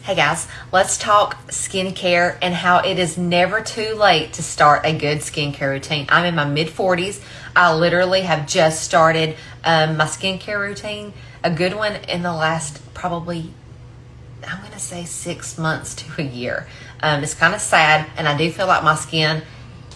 Hey guys, let's talk skincare and how it is never too late to start a good skincare routine. I'm in my mid-40s. I literally have just started my skincare routine, a good one in the last probably, I'm going to say 6 months to a year. It's kind of sad, and I do feel like my skin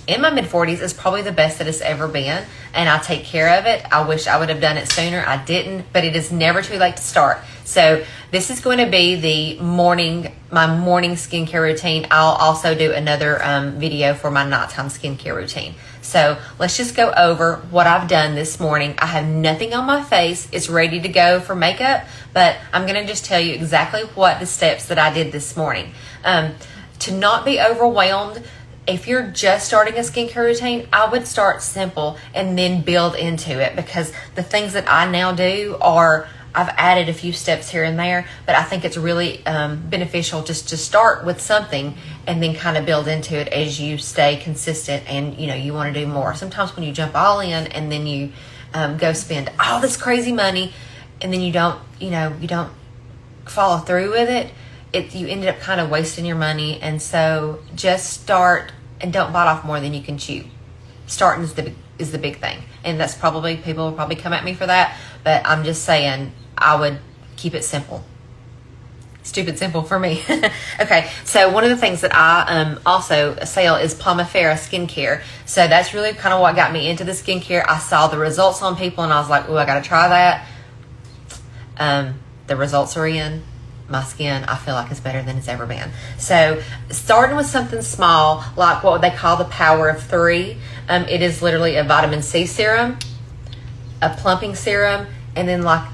in my mid-40s is probably the best that it's ever been, and I take care of it. I wish I would have done it sooner. I didn't, but it is never too late to start. So this is going to be my morning skincare routine. I'll also do another video for my nighttime skincare routine. So let's just go over what I've done this morning. I have nothing on my face. It's ready to go for makeup, but I'm going to just tell you exactly what the steps that I did this morning. To not be overwhelmed, if you're just starting a skincare routine, I would start simple and then build into it, because the things that I now do I've added a few steps here and there, but I think it's really beneficial just to start with something and then kind of build into it as you stay consistent and you want to do more. Sometimes when you jump all in and then you go spend all this crazy money and then you don't follow through with it, you ended up kind of wasting your money. And so just start and don't bite off more than you can chew. Starting is the big thing. And that's probably, people will probably come at me for that, but I'm just saying I would keep it simple. Stupid simple for me. Okay, so one of the things that I also sell is Plumping Serum skincare. So that's really kind of what got me into the skincare. I saw the results on people and I was like, oh, I got to try that. The results are in. My skin, I feel like, is better than it's ever been. So starting with something small, like what they call the power of 3. It is literally a vitamin C serum, a plumping serum, and then like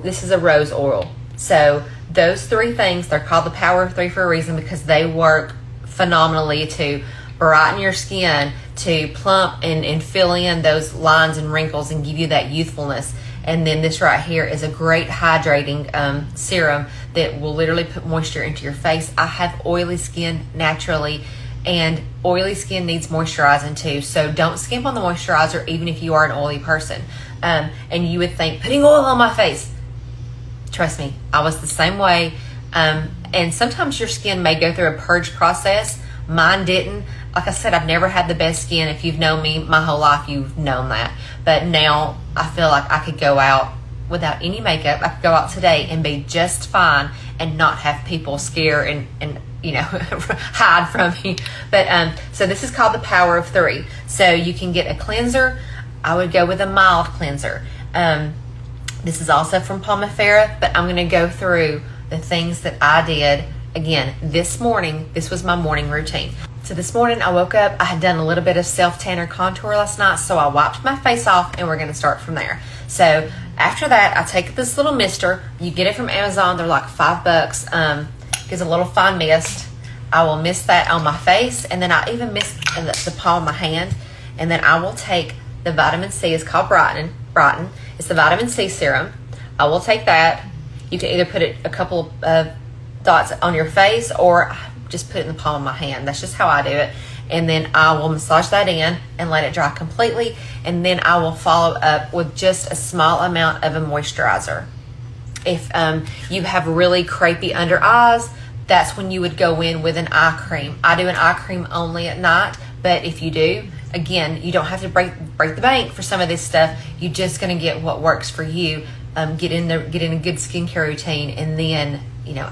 this is a rose oil. So those 3 things, they're called the power of 3 for a reason, because they work phenomenally to brighten your skin, to plump and fill in those lines and wrinkles and give you that youthfulness. And then this right here is a great hydrating serum that will literally put moisture into your face. I have oily skin naturally, and oily skin needs moisturizing too. So don't skimp on the moisturizer, even if you are an oily person. And you would think, putting oil on my face. Trust me, I was the same way. And sometimes your skin may go through a purge process. Mine didn't. Like I said, I've never had the best skin. If you've known me my whole life, you've known that. But now I feel like I could go out without any makeup. I could go out today and be just fine and not have people scare and hide from me. But so this is called the power of 3. So you can get a cleanser. I would go with a mild cleanser. This is also from Plumping Serum, but I'm going to go through the things that I did again this morning. This was my morning routine. So this morning I woke up, I had done a little bit of self-tanner contour last night, so I wiped my face off and we're going to start from there. So after that, I take this little mister. You get it from Amazon. They're like $5. Gives a little fine mist. I will mist that on my face, and then I even mist the palm of my hand. And then I will take the vitamin C. It's called Brighten. It's the vitamin C serum. I will take that. You can either put it a couple of dots on your face or just put it in the palm of my hand. That's just how I do it. And then I will massage that in and let it dry completely. And then I will follow up with just a small amount of a moisturizer. If you have really crepey under eyes, that's when you would go in with an eye cream. I do an eye cream only at night, but if you do, again, you don't have to break the bank for some of this stuff. You're just going to get what works for you. Get in a good skincare routine, and then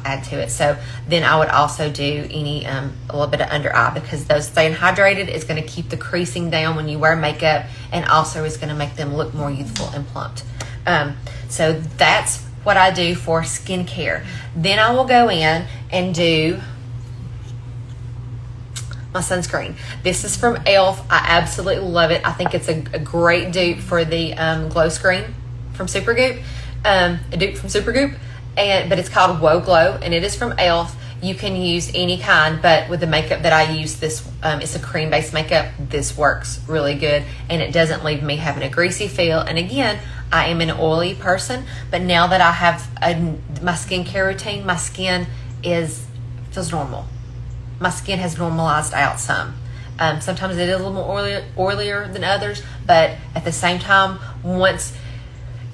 add to it. So then I would also do a little bit of under eye, because those staying hydrated is going to keep the creasing down when you wear makeup, and also is going to make them look more youthful and plumped. So that's what I do for skincare. Then I will go in and do my sunscreen. This is from e.l.f. I absolutely love it. I think it's a great dupe for the glow screen from Supergoop. A dupe from Supergoop. But it's called Whoa Glow, and it is from e.l.f. You can use any kind, but with the makeup that I use, this it's a cream-based makeup. This works really good, and it doesn't leave me having a greasy feel. And again, I am an oily person, but now that I have my skincare routine, my skin feels normal. My skin has normalized out some. Sometimes it is a little more oilier than others, but at the same time, once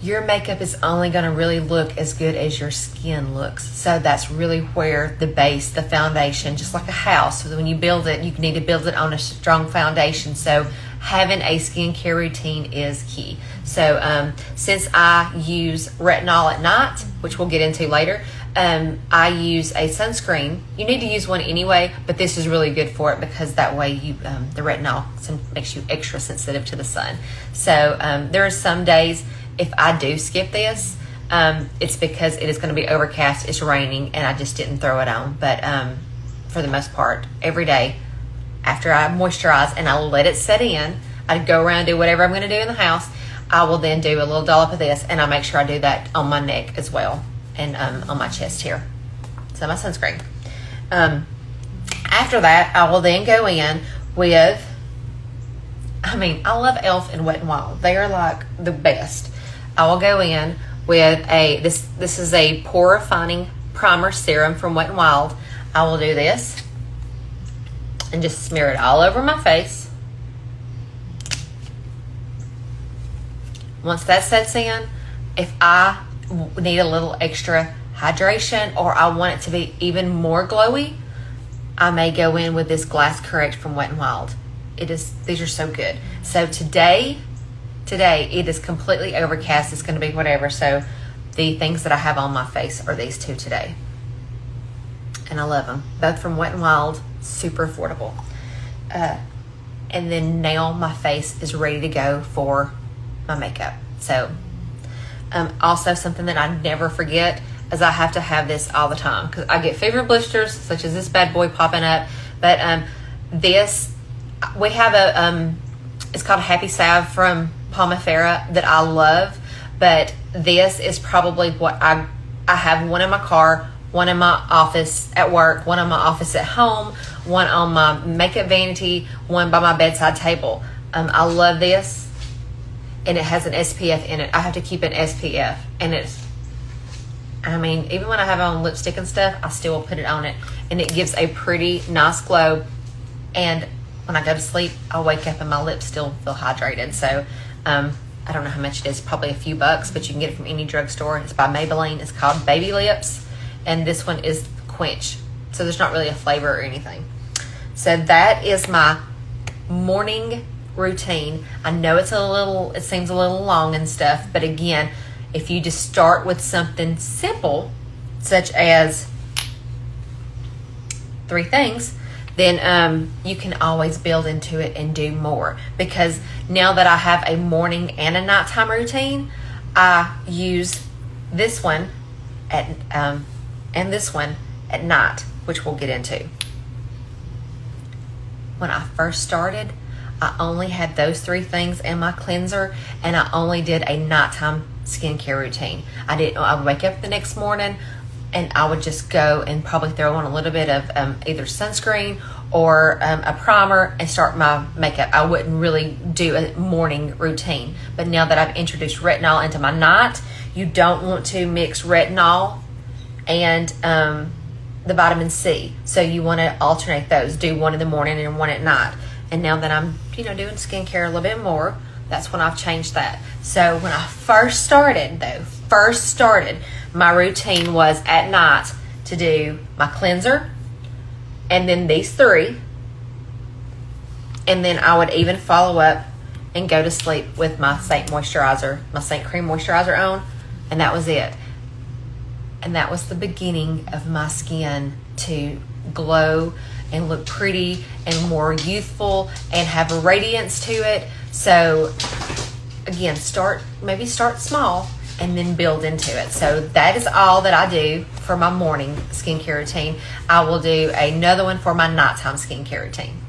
your makeup is only going to really look as good as your skin looks. So that's really where the base, the foundation, just like a house, so when you build it, you need to build it on a strong foundation. So having a skincare routine is key. So since I use retinol at night, which we'll get into later, I use a sunscreen. You need to use one anyway, but this is really good for it because that way you the retinol makes you extra sensitive to the sun. So there are some days if I do skip this, it's because it is going to be overcast, it's raining, and I just didn't throw it on. But for the most part, every day after I moisturize and I let it set in, I go around and do whatever I'm going to do in the house. I will then do a little dollop of this, and I make sure I do that on my neck as well, and on my chest here. So my sunscreen. After that, I will then go in with, I love e.l.f. and Wet n Wild. They are like the best. I will go in with this is a pore refining primer serum from Wet n Wild. I will do this and just smear it all over my face. Once that sets in, if I need a little extra hydration or I want it to be even more glowy, I may go in with this Glass Correct from Wet n Wild. These are so good. So today it is completely overcast. It's going to be whatever. So the things that I have on my face are these two today. And I love them. Both from Wet n Wild, super affordable. And then now my face is ready to go for my makeup. So also something that I never forget is I have to have this all the time because I get fever blisters such as this bad boy popping up. But this, we have it's called Happy Salve from Palmifera that I love, but this is probably what I have one in my car, one in my office at work, one in my office at home, one on my makeup vanity, one by my bedside table. I love this, and it has an SPF in it. I have to keep an SPF, and even when I have on lipstick and stuff, I still will put it on it, and it gives a pretty nice glow. And when I go to sleep, I wake up and my lips still feel hydrated. So I don't know how much it is, probably a few bucks, but you can get it from any drugstore. It's by Maybelline. It's called Baby Lips, and this one is Quench. So there's not really a flavor or anything. So that is my morning routine. I know it seems a little long and stuff, but again, if you just start with something simple, such as 3 things, then you can always build into it and do more. Because now that I have a morning and a nighttime routine, I use this one and this one at night, which we'll get into. When I first started, I only had those 3 things in my cleanser, and I only did a nighttime skincare routine. I would wake up the next morning, and I would just go and probably throw on a little bit of either sunscreen or a primer and start my makeup. I wouldn't really do a morning routine. But now that I've introduced retinol into my night, you don't want to mix retinol and the vitamin C. So you want to alternate those. Do one in the morning and one at night. And now that I'm doing skincare a little bit more, that's when I've changed that. So when I first started, my routine was at night to do my cleanser and then these 3. And then I would even follow up and go to sleep with my Saint Moisturizer, my Saint Cream Moisturizer on. And that was it. And that was the beginning of my skin to glow and look pretty and more youthful and have a radiance to it. So again, start small and then build into it. So that is all that I do for my morning skincare routine. I will do another one for my nighttime skincare routine.